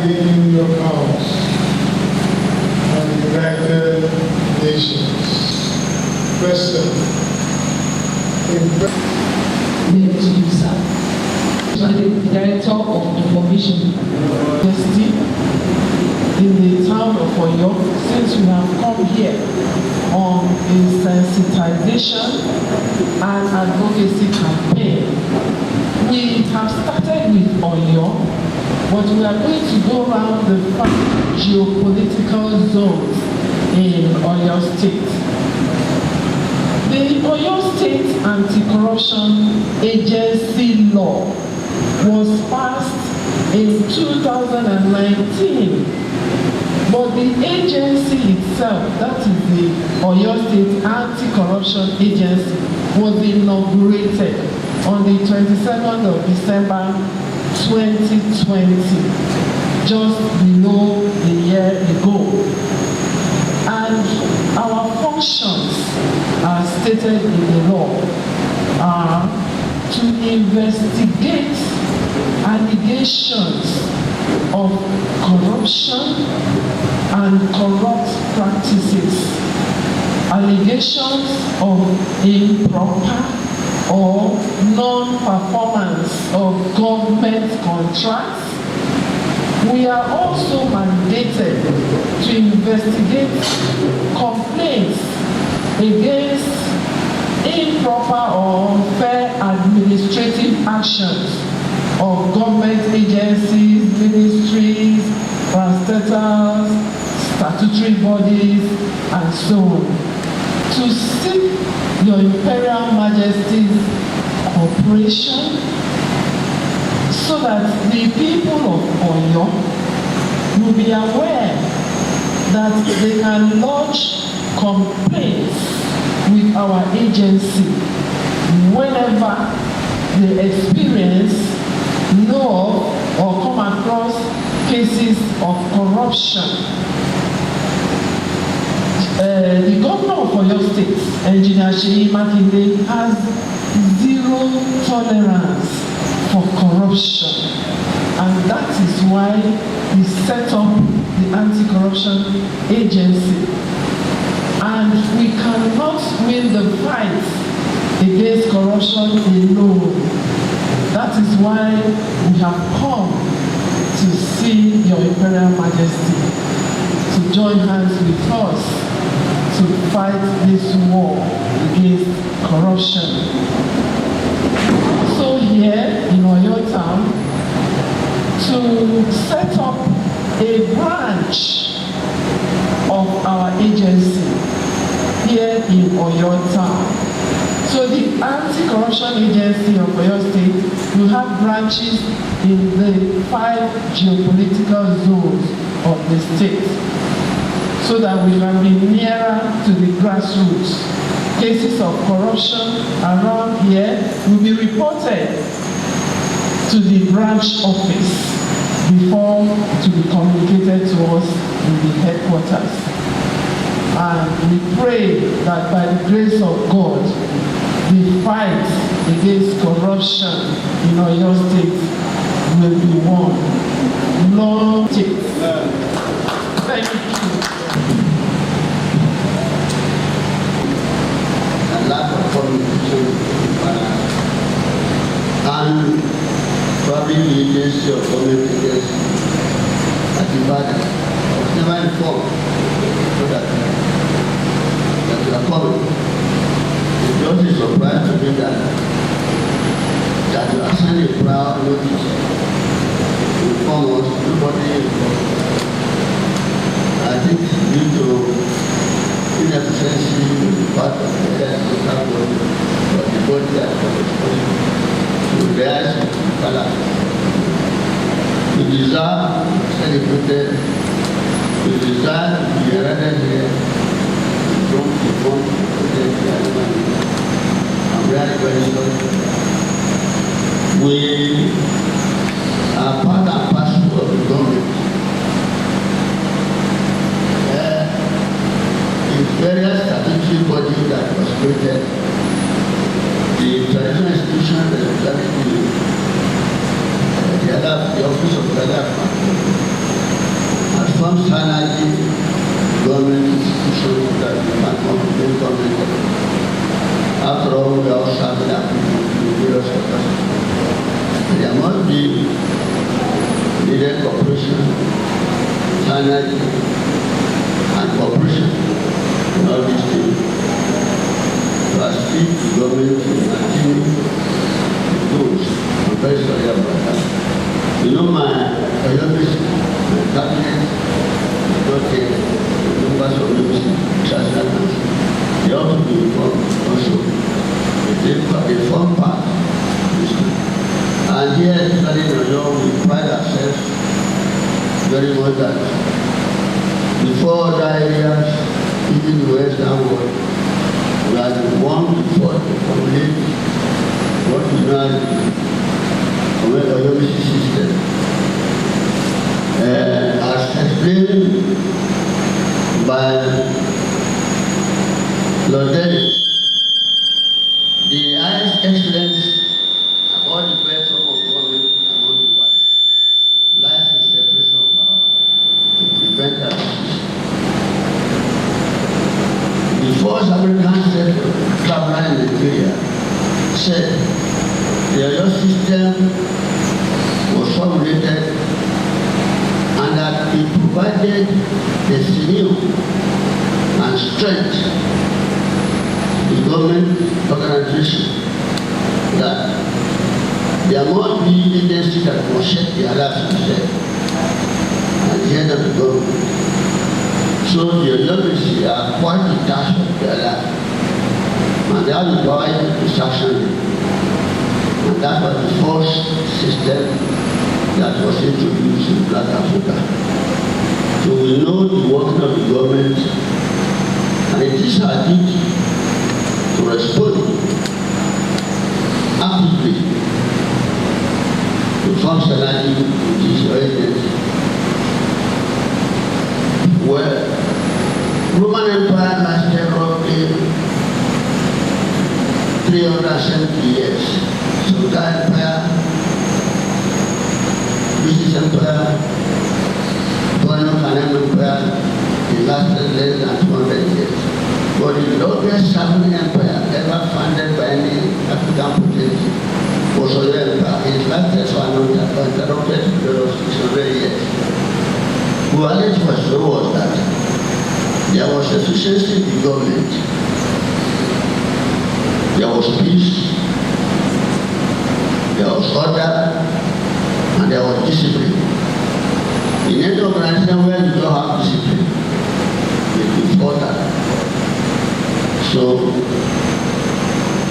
in your house and United Nations. President, the Director of Information University in the town of Oyo, since we have come here on a sensitization and advocacy campaign. We have started with Oyo, but we are going to go around the 5 geopolitical zones in Oyo State. The Oyo State Anti-Corruption Agency Law was passed in 2019, but the agency itself, that is the Oyo State Anti-Corruption Agency, was inaugurated on the 22nd of December 2020, just below a year ago. And our functions as stated in the law are to investigate allegations of corruption and corrupt practices, allegations of improper or non-performance of government contracts. We are also mandated to investigate complaints against improper or unfair administrative actions of government agencies, ministries, parastatals, statutory bodies, and so on, to seek Your Imperial Majesty's cooperation so that the people of Oyo will be aware that they can lodge complaints with our agency whenever they experience, know of, or come across cases of corruption. The governor of Oyo State, Engineer Seyi Makinde, has zero tolerance for corruption, and that is why he set up the Anti-Corruption Agency. And we cannot win the fight against corruption alone. That is why we have come to see Your Imperial Majesty, to join hands with us to fight this war against corruption. Also here in Oyo Town, to set up a branch of our agency here in Oyo Town. So the Anti-Corruption Agency of Oyo State will have branches in the 5 geopolitical zones of the state, so that we can be nearer to the grassroots. Cases of corruption around here will be reported to the branch office before it will be communicated to us in the headquarters. And we pray that by the grace of God, the fight against corruption in Oyo State will be won. Lord, thank you. And probably the agency of government against ATIBA was never informed so that we are coming. The judge is surprised to me that you are sending a prior notice to inform us, nobody informed. think due to inefficiency on the part of the local government or the body that was responsible to rise to balance. We deserve celebrated, we deserve to be rather here, from the front of the money. I'm very, very sorry. We are part and parcel of the government. In various statutory bodies that was created, the traditional institution representing the office of the other has formed synergy government institutions that we can complete government. After all, we are also having a various capacity. There must be needed cooperation, synergy, and cooperation in all these things to assist the government to continue the goals. I'm very sorry about that. You know, my cabinet, not the members of the International Council, they ought to be informed also. They form part of this. And here, especially in Oyo, we pride ourselves very much that before other areas, even the Western world, we are the one before to formulate what we know as the Oyo system. As explained by Lord Dennis, the highest excellence about the best form of government among the world lies in separation of power to prevent abuse. The first American state traveler in Nigeria said the Oyo system was formulated and that it provided the sinew and strength to the government organization that there must be agency that must check the alarms themselves at the end of the government. So the agency are quite detached from the alarm and they have the power to sanction it. And that was the first system that was introduced in Black Africa. So we know the working of the government, and it is our duty to respond actively to functionality with this agency. Well, Roman Empire lasted roughly 370 years. So that empire, British Empire, Colonial Empire, it lasted less than 200 years. But the longest serving empire ever founded by any African potency was Oyo Empire. It lasted for uninterrupted period of 600 years. The reality was that there was efficiency in the government, there was peace, there was order, and there was discipline. In any organization where you don't have discipline, it is order. So,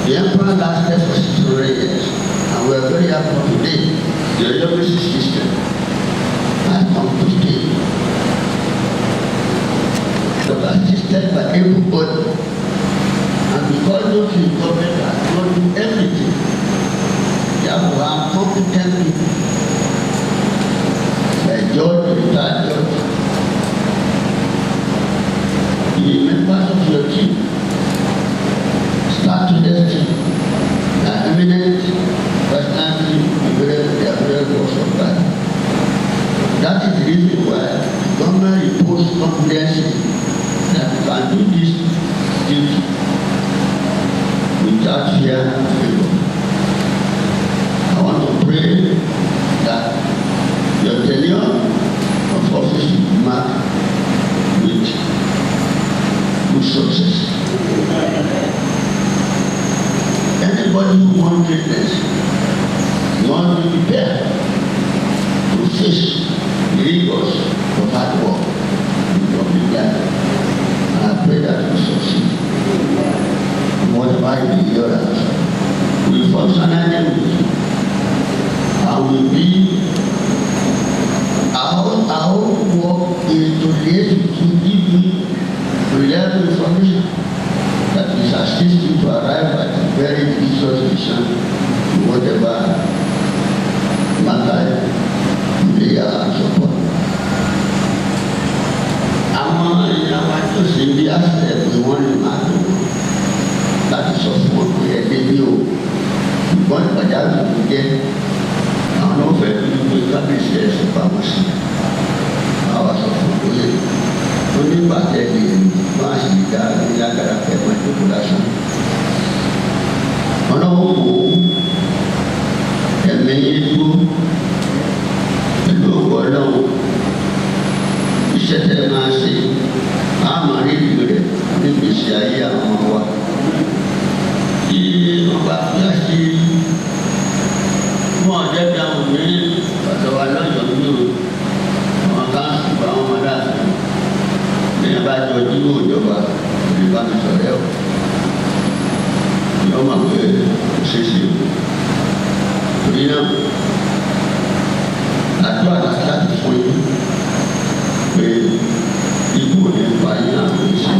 the empire lasted for 600 years, and we are very happy today. The democracy system has come to stay. But assisted by everybody, and because those in government are not doing everything, they have competent people. A judge, retired judge, the members of your team, start to their team, are eminent, personality, they are very works of God. That is the reason why the government imposed confidence that we can do this duty without fear and favor. I want to pray that your tenure of office will be marked with good success. Anybody who wants greatness must be prepared to face the rigors of hard work. public life. And I pray that we succeed. Whatever the others will function with you. I will be our work is to liaise to give me reliable information that is assist you to arrive at a very delicious vision to whatever matter you lay and support. Àwọn ìyàwó tó ṣe bí àṣẹ pé wọ́n lè máa lò láti sọ fún wọn pé ẹgbẹ́ bí o ṣùgbọ́n ìpàjáwìrì tó jẹ́ àwọn náà fẹ́ kí wọ́n kábíyèsí ẹ̀sìn pamọ́ sí àwọn sọ fún wọn pé ó ní pàtẹ́lì wọ́n á sì dá ní agbára pẹ̀lú ìdókòó lásán. Ọlọ́wọ́ kò ẹ̀mí igbó pẹ̀lú ọgbọ́n ọlọ́wọ́ iṣẹ́ tẹ́ máa ṣe àmọ́ rírì rẹ̀ níbi ìṣe ayé àwọn ọmọ wa. Tí wọ́n bá fi àṣì fún ọ̀jẹ́ bí àwọn obìnrin ọ̀dọ̀ wa lọ́jọ́ nínú àwọn káńsì bá wọn máa dáàbò ní abá jọ dúró ìjọba ìbá mi sọ̀rọ̀ ẹ̀ yọ máa pé ó ṣe é ṣe o. Torí náà àdúrà láti fún yín pé ikú ò ní pa yín àwọn ìṣe.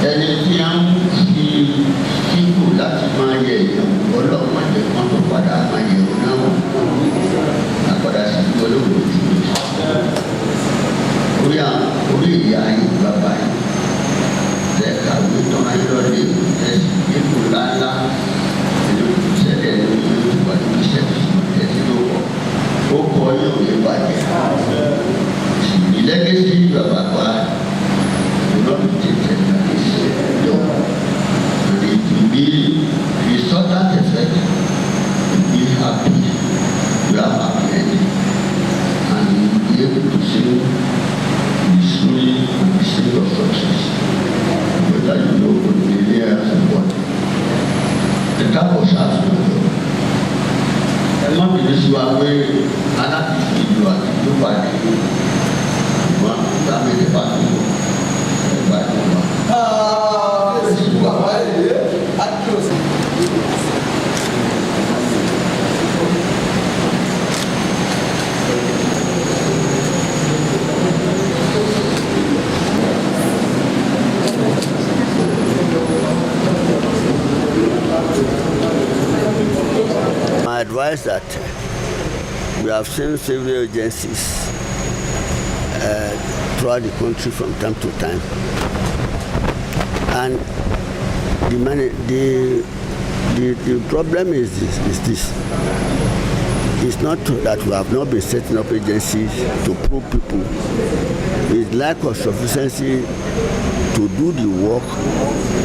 Ẹni tí a ń fi síkù láti máa yẹ ìyàwó ọlọ́run ẹ̀jẹ̀ kan tó padà máa yẹ òun náà wọ̀ àpàdà sí ìlú olóògbé ojú orí ìyá yìí bàbá yìí lẹ́ka wí tán ayé lọ́dẹ ẹ̀sìn ikú ńláńlá ẹni ìṣẹ̀lẹ̀ ní ìlú ìwà ní ìṣẹ̀lẹ̀ ẹ̀sìn ló wọ̀ ó kọ́ yóò lè bàjẹ́ ìlẹ́gẹ̀sì bàbá wa lọ́dún tètè náà ìṣẹ̀lẹ̀ and it will be resultant effect to be happy, you are happy ending, and you will be able to sing the story and the sing of success, whether you know what the areas and what. The type of shots you know. And not be this way, and that is you are to do by the one that made the party by the one. I advise that we have seen several agencies throughout the country from time to time, and the problem is this. It's not that we have not been setting up agencies to probe people. It's lack of sufficiency to do the work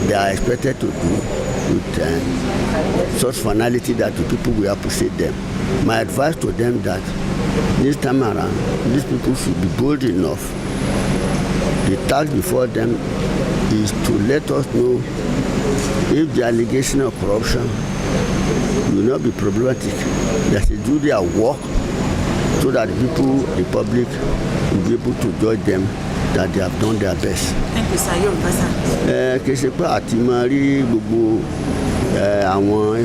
they are expected to do with such finality that the people will appreciate them. My advice to them that this time around, these people should be bold enough. The task before them is to let us know if the allegation of corruption will not be problematic. They should do their work so that the people, the public, will be able to judge them that they have done their best. Thank you, sir. You're present. Kì í ṣe pé àti máa rí gbogbo àwọn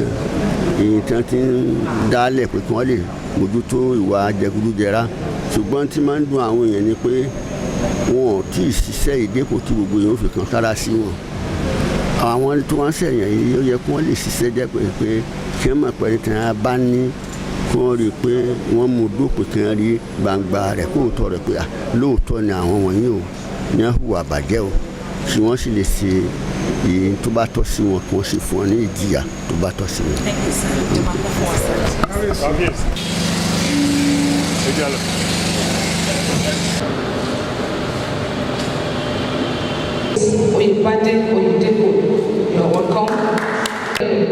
èyí tí wọ́n ti ń dálẹ̀ pé kí wọ́n lè mójútó ìwà jẹgúdújẹrá, ṣùgbọ́n tí máa ń dùn àwọn èèyàn ni pé wọn ò tí ì ṣiṣẹ́ ìdẹ́kọ̀ tí gbogbo èèyàn ò fi kàn sára sí wọn. Àwọn tó wọ́n ṣẹ̀yàn yìí ó yẹ kí wọ́n lè ṣiṣẹ́ jẹ́ pé kí wọ́n mọ̀ pé tí wọ́n bá ní kí wọ́n rí i pé wọ́n mú dópin kí wọ́n rí gbangba rẹ̀ kó tọ́ rẹ̀ pé lóòótọ́ ni àwọn wọ̀nyí ò ní hùwà bàjẹ́ o, kí wọ́n sì lè ṣe èyí tó bá tọ́ sí wọn kí wọ́n sì fún wọn ní ìjìyà tó bá tọ́ sí wọn. Thank you, sir. You're welcome.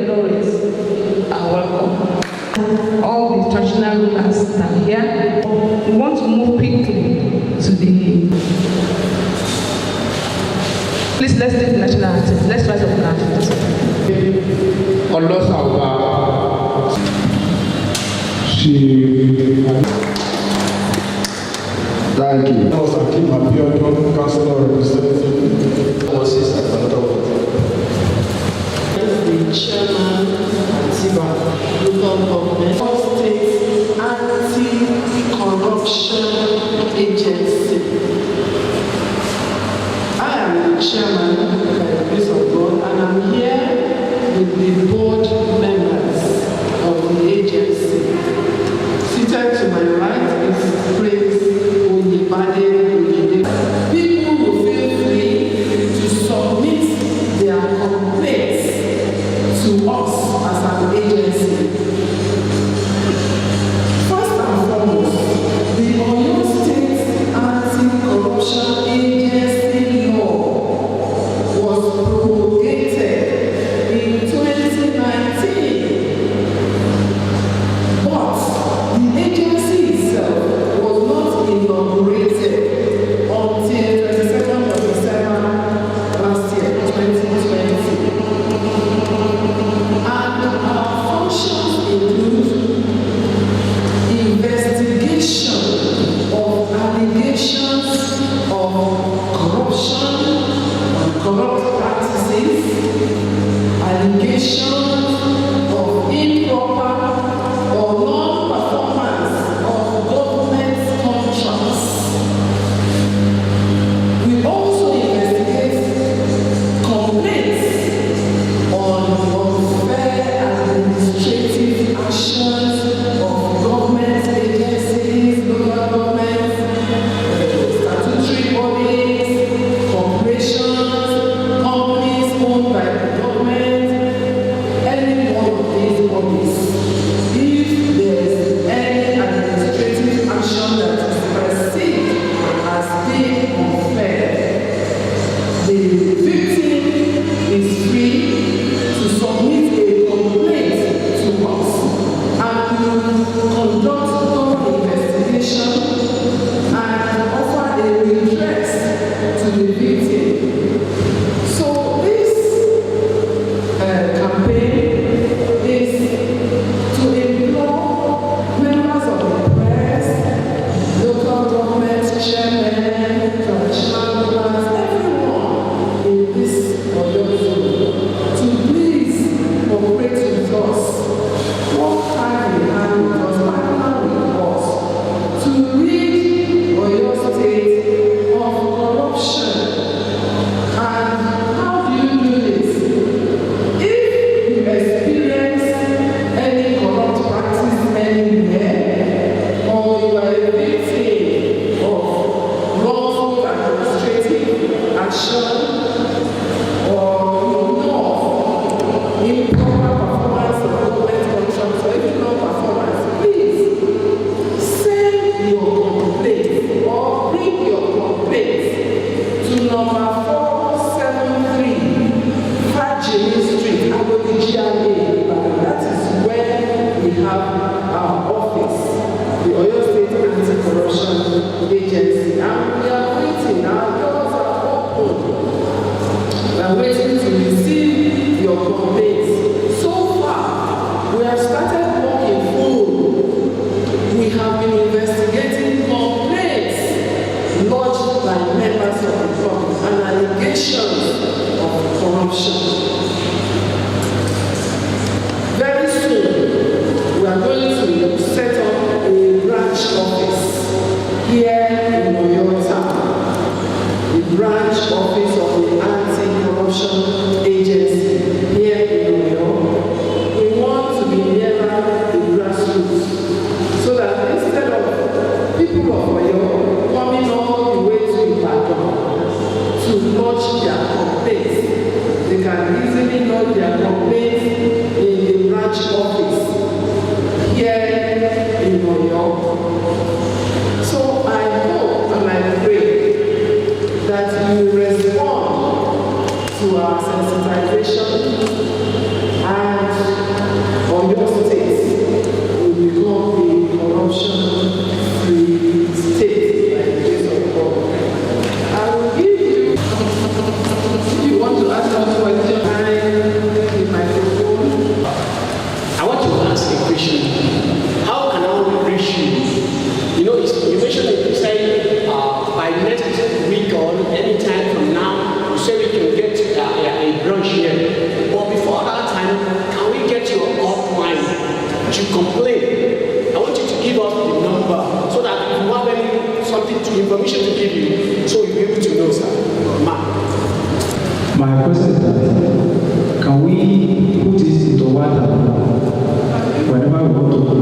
Lords are welcome. All the traditional rulers that are here. We want to move quickly to the. Please, let's take the national anthem. Let's rise up the anthem. Thank you. That was Akim Abiodun, Councillor representative. Moses Advantage. The chairman ATIBA local government state anti-corruption agency. I am the chairman by the grace of God, and I'm here with the board members of the agency. Seated to my right is Prince Oyebade. People will feel free to submit their complaints to us.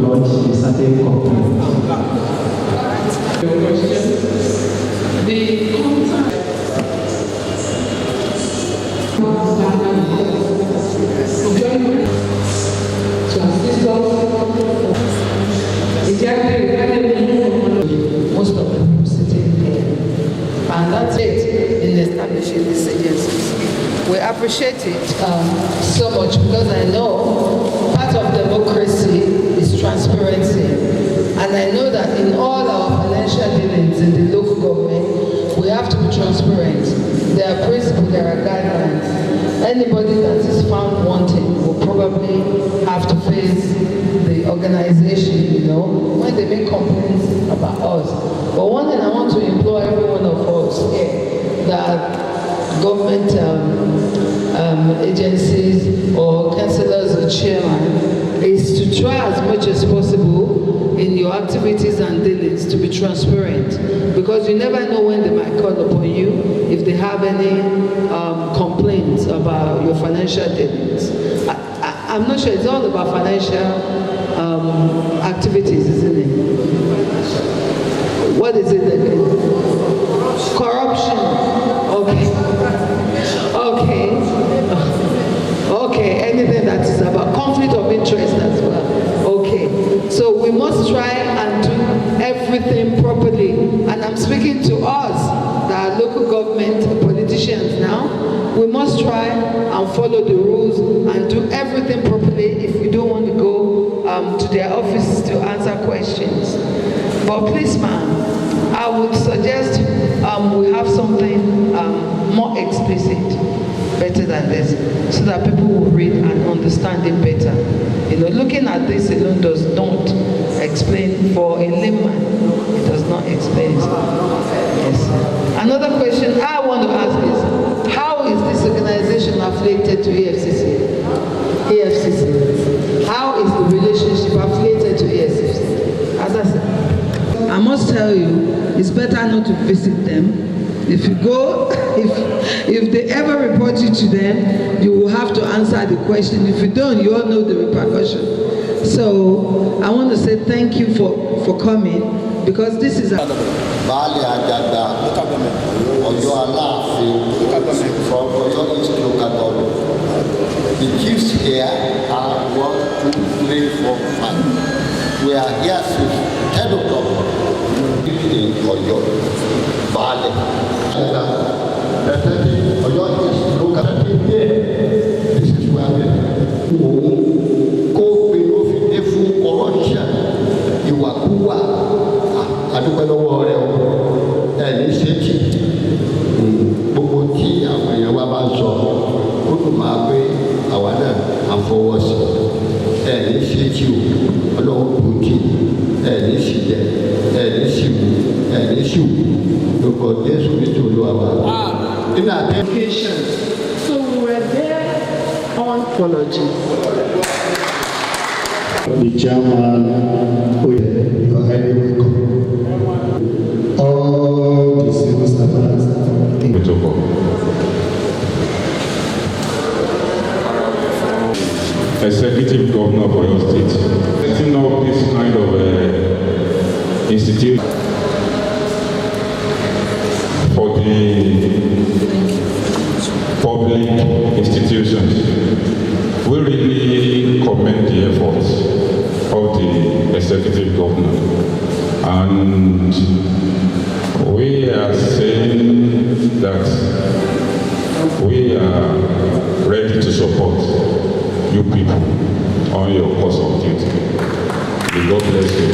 launch a certain complaint. Your question. The contact to assist us. Most of the people sitting here. And that's it in establishing these agencies. We appreciate it so much because I know part of democracy is transparency. And I know that in all our financial dealings in the local government, we have to be transparent. There are principles, there are guidelines. Anybody that is found wanting will probably have to face the organization, you know, when they make complaints about us. But one thing I want to implore every one of us here, that government agencies or councillors or chairman, is to try as much as possible in your activities and dealings to be transparent, because you never know when they might call upon you if they have any complaints about your financial dealings. I'm not sure, it's all about financial activities, isn't it? What is it again? Corruption. Okay. Okay, anything that is about conflict of interest as well. Okay, so we must try and do everything properly. And I'm speaking to us, that are local government politicians now. We must try and follow the rules and do everything properly if we don't want to go to their offices to answer questions. But please, ma'am, I would suggest we have something more explicit, better than this, so that people will read and understand it better. You know, looking at this alone does not explain, for a layman, it does not explain it. Yes. Another question I want to ask is, how is this organization affiliated to EFCC? How is the relationship affiliated to EFCC? As I said, I must tell you, it's better not to visit them. If you go, if they ever report you to them, you will have to answer the question. If you don't, you all know the repercussion. So I want to say thank you for coming, because this is a Baali Ajagba, Oyo Alaafin, from Oyo East Local Government. The chiefs here are 1, 2, 3, 4, 5. We are here since 10 o'clock in Oyo. Baali. Oyo East Local Government. This is where we are. Go-Pinofide fún corruption. Ìwàkuwà. Adúpẹ́ lọ́wọ́ rẹ̀ o, ẹ̀ní ṣéjì, gbogbo tí àwọn èèyàn wa bá ń sọ, ó dùn máa pé àwa náà à ń fọwọ́ sí, ẹ̀ní ṣéjì o, ọlọ́run kò jì, ẹ̀ní sì jẹ, ẹ̀ní sì mú, ẹ̀ní sì wù, lórúkọ Jésù nítorí àwa. In Education. So we were there on apology. The chairman, you are highly welcome. All the civil servants in Togo. Executive Governor of Oyo State, setting up this kind of institute for the public institutions. We really commend the efforts of the Executive Governor, and we are saying that we are ready to support you people on your course of duty. May God bless you.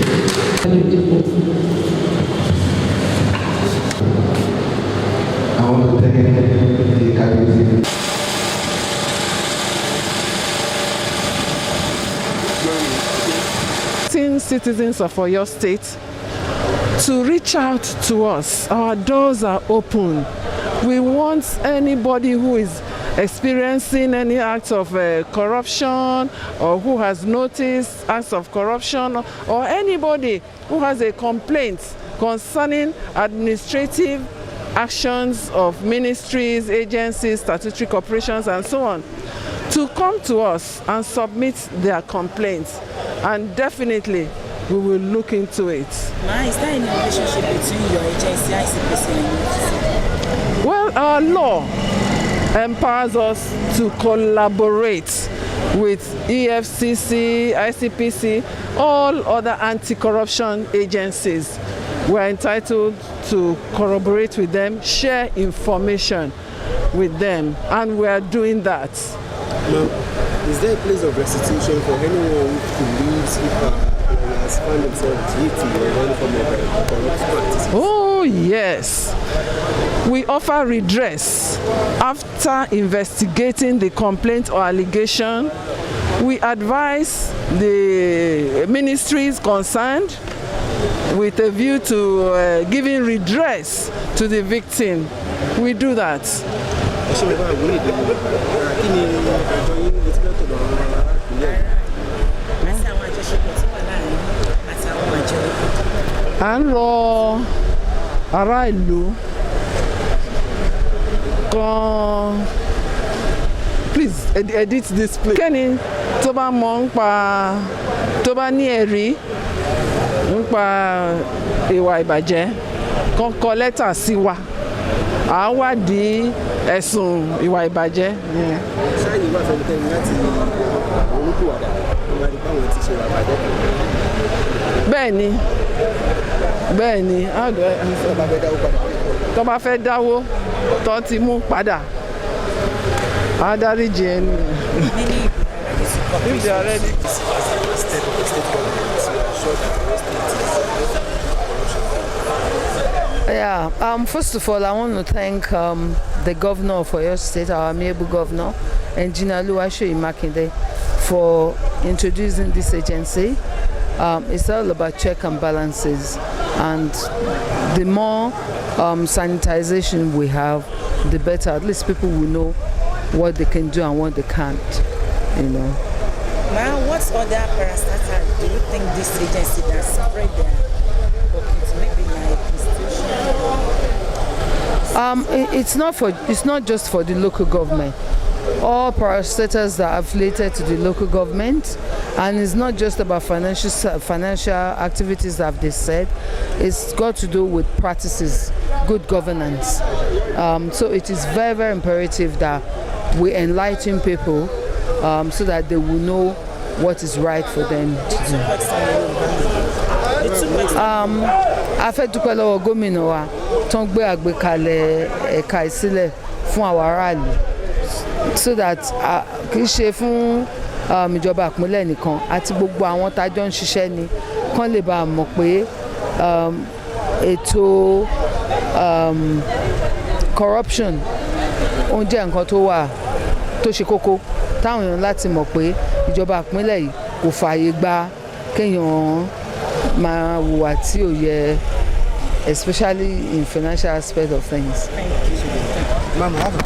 I want to thank the Cabinet. Citizens of Oyo State to reach out to us. Our doors are open. We want anybody who is experiencing any acts of corruption, or who has noticed acts of corruption, or anybody who has a complaint concerning administrative actions of ministries, agencies, statutory corporations, and so on, to come to us and submit their complaints, and definitely we will look into it. Ma, is there any relationship between your agency, ICPC, and EFCC? Well, our law empowers us to collaborate with EFCC, ICPC, all other anti-corruption agencies. We're entitled to corroborate with them, share information with them, and we are doing that. Now, is there a place of restitution for anyone who believes has found themselves guilty of any form of corrupt practices? Oh, yes. We offer redress after investigating the complaint or allegation. We advise the ministries concerned with a view to giving redress to the victim. We do that. À ń rọ ará ìlú kan, please edit this place. Kẹ́ni tó bá mọ̀ tó bá ní ẹ̀rí nípa ìwà ìbàjẹ́ kan kọ lẹ́tà sí wa, à á wádìí ẹ̀sùn ìwà ìbàjẹ́. Ṣáàyè wà fẹ́nikẹ́ni láti olùkúwàdà nígbà tí báwọn ti ṣe wà bàjẹ́ kan. Bẹ́ẹ̀ni, tó bá fẹ́ dáwó tó ti mú padà, á dáríjì ẹni. If they are ready. Yeah, first of all, I want to thank the governor of Oyo State, our amiable governor, Engineer Oluwaseyi Makinde, for introducing this agency. It's all about check and balances, and the more sanitization we have, the better. At least people will know what they can do and what they can't, you know. Ma, what other parastatals do you think this agency that spread their pockets, maybe like institutions? It's not just for the local government. All parastatals that are affiliated to the local government, and it's not just about financial activities that they said. It's got to do with practices, good governance. So it is very, very imperative that we enlighten people so that they will know what is right for them to do. A fẹ́ dúpẹ́ lọ́wọ́ gómìnà wa tó ń gbé àgbékalẹ̀ ẹ̀ka ìsílẹ̀ fún àwọn aráàlú, so that kì í ṣe fún ìjọba ìpínlẹ̀ nìkan, àti gbogbo àwọn tájọ́ ń ṣiṣẹ́ ni kán lè bá a mọ̀ pé ètò corruption ó jẹ́ nǹkan tó ṣe kókó táwọn èèyàn láti mọ̀ pé ìjọba ìpínlẹ̀ yìí kò fààyè gba kéèyàn máa hùwà tí ò yẹ, especially in financial aspect of things. Ma'am, I have a